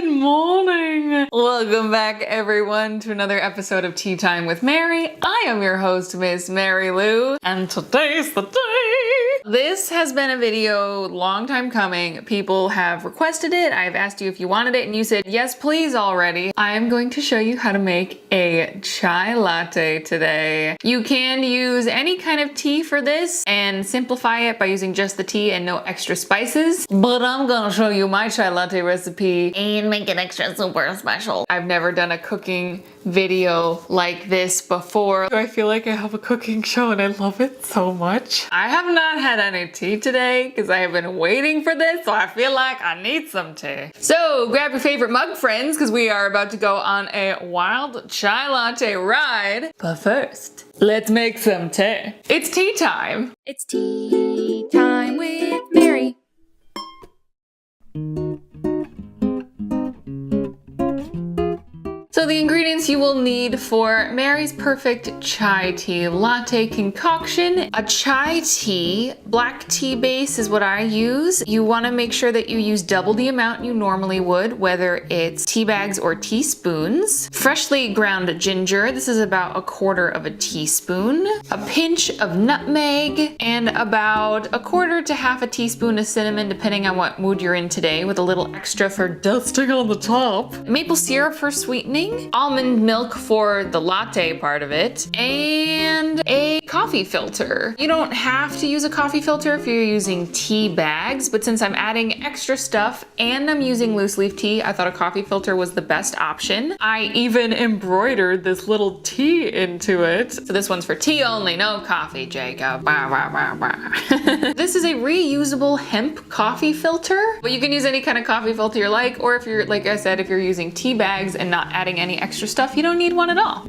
Good morning. Welcome back everyone to another episode of Tea Time with Mary. I am your host, Miss Mary Lou, and today's the day. This has been a video long time coming. People have requested it. I've asked you if you wanted it and you said yes please already. I am going to show you how to make a chai latte today. You can use any kind of tea for this and simplify it by using just the tea and no extra spices, but I'm gonna show you my chai latte recipe and make it extra super special. I've never done a cooking video like this before. I feel like I have a cooking show and I love it so much. I have not had any tea today because I have been waiting for this, so I feel like I need some tea. So grab your favorite mug, friends, because we are about to go on a wild chai latte ride. But first, let's make some tea. It's tea time. It's tea time with Mary. So the ingredients you will need for Mary's perfect chai tea latte concoction: a chai tea, black tea base is what I use. You want to make sure that you use double the amount you normally would, whether it's tea bags or teaspoons. Freshly ground ginger, this is about 1/4 of a teaspoon. A pinch of nutmeg and about 1/4 to half a teaspoon of cinnamon, depending on what mood you're in today, with a little extra for dusting on the top. Maple syrup for sweetening. Almond milk for the latte part of it, and a coffee filter. You don't have to use a coffee filter if you're using tea bags, but since I'm adding extra stuff and I'm using loose leaf tea, I thought a coffee filter was the best option. I even embroidered this little tea into it. So this one's for tea only, no coffee, Jacob. This is a reusable hemp coffee filter, but you can use any kind of coffee filter you like, or if you're, like I said, if you're using tea bags and not adding any extra stuff, you don't need one at all.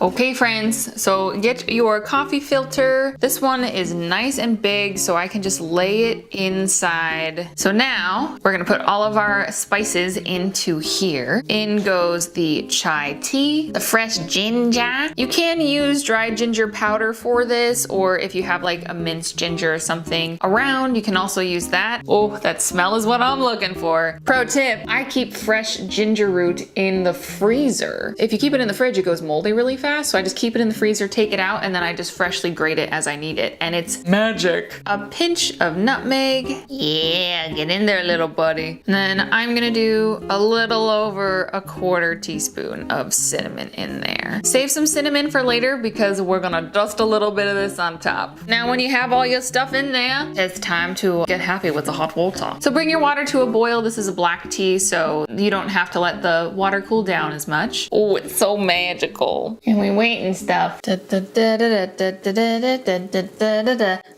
Okay friends, so get your coffee filter. This one is nice and big, so I can just lay it inside. So now we're gonna put all of our spices into here. In goes the chai tea, the fresh ginger. You can use dried ginger powder for this, or if you have like a minced ginger or something around, you can also use that. Oh, that smell is what I'm looking for. Pro tip, I keep fresh ginger root in the freezer. If you keep it in the fridge, it goes moldy really fast. So I just keep it in the freezer, take it out, and then I just freshly grate it as I need it. And it's magic. A pinch of nutmeg. Yeah, get in there, little buddy. And then I'm gonna do a little over 1/4 teaspoon of cinnamon in there. Save some cinnamon for later because we're gonna dust a little bit of this on top. Now when you have all your stuff in there, it's time to get happy with the hot water. So bring your water to a boil. This is a black tea, so you don't have to let the water cool down as much. Oh, it's so magical. And we wait and stuff.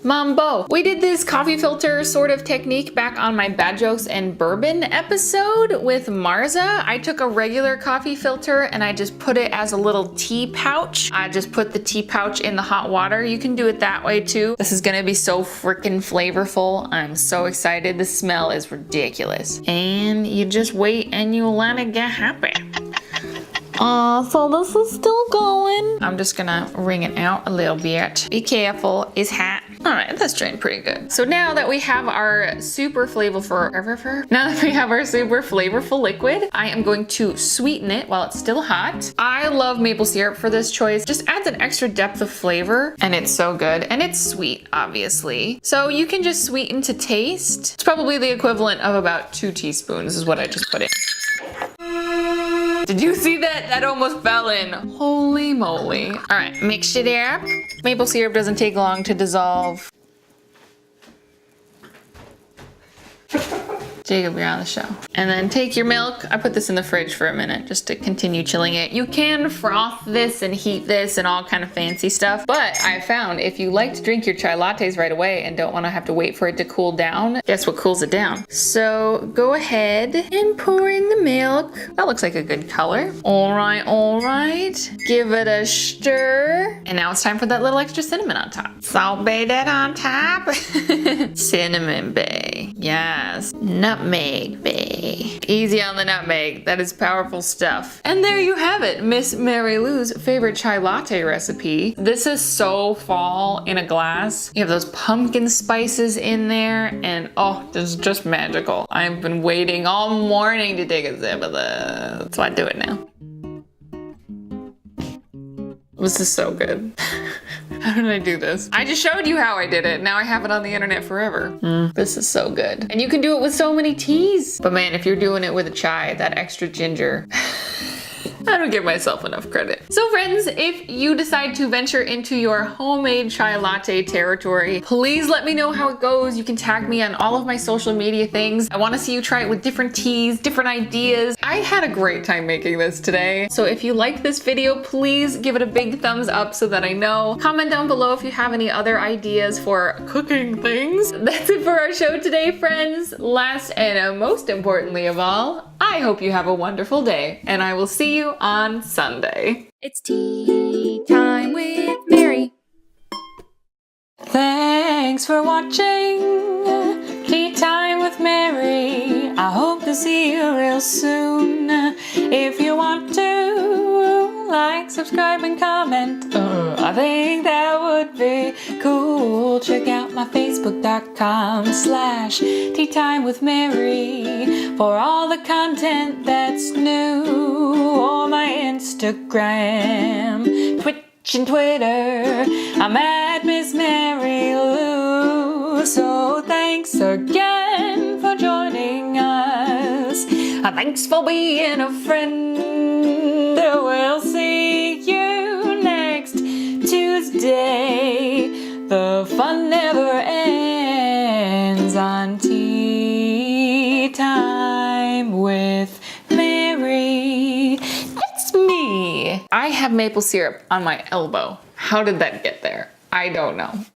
Mambo. We did this coffee filter sort of technique back on my bad jokes and bourbon episode with Marza. I took a regular coffee filter and I just put it as a little tea pouch. I just put the tea pouch in the hot water. You can do it that way too. This is gonna be so freaking flavorful. I'm so excited. The smell is ridiculous. And you just wait and you let it get happy. So this is still going. I'm just gonna wring it out a little bit. Be careful, it's hot. All right, that's drained pretty good. So now that we have our super flavorful liquid, I am going to sweeten it while it's still hot. I love maple syrup for this choice. Just adds an extra depth of flavor, and it's so good. And it's sweet, obviously. So you can just sweeten to taste. It's probably the equivalent of about 2 teaspoons is what I just put in. Did you see that? That almost fell in. Holy moly. All right, mix it up. Maple syrup doesn't take long to dissolve. Jacob, you're on the show. And then take your milk. I put this in the fridge for a minute just to continue chilling it. You can froth this and heat this and all kind of fancy stuff, but I found if you like to drink your chai lattes right away and don't want to have to wait for it to cool down, guess what cools it down? So go ahead and pour in the milk. That looks like a good color. All right, all right. Give it a stir. And now it's time for that little extra cinnamon on top. Salt bay that on top. Cinnamon bay, yes. Nutmeg nutmeg, bae. Easy on the nutmeg. That is powerful stuff. And there you have it, Miss Mary Lou's favorite chai latte recipe. This is so fall in a glass. You have those pumpkin spices in there, and oh, this is just magical. I've been waiting all morning to take a sip of this. So I do it now. This is so good. How did I do this? I just showed you how I did it. Now I have it on the internet forever. This is so good. And you can do it with so many teas. But man, if you're doing it with a chai, that extra ginger, I don't give myself enough credit. So friends, if you decide to venture into your homemade chai latte territory, please let me know how it goes. You can tag me on all of my social media things. I want to see you try it with different teas, different ideas. I had a great time making this today. So if you liked this video, please give it a big thumbs up so that I know. Comment down below if you have any other ideas for cooking things. That's it for our show today, friends. Last and most importantly of all, I hope you have a wonderful day, and I will see you on Sunday. It's tea time with Mary. Thanks for watching Tea Time with Mary. I hope to see you real soon. If you want to, like, subscribe, and comment. I think that would be cool. Check out my Facebook.com/Tea Time with Mary for all the content that's new. Or my Instagram, Twitch, and Twitter. I'm at Miss Mary Lou. So thanks again for joining us. Thanks for being a friend. We'll see you next Tuesday. The fun never ends on Tea Time with Mary. It's me. I have maple syrup on my elbow. How did that get there? I don't know.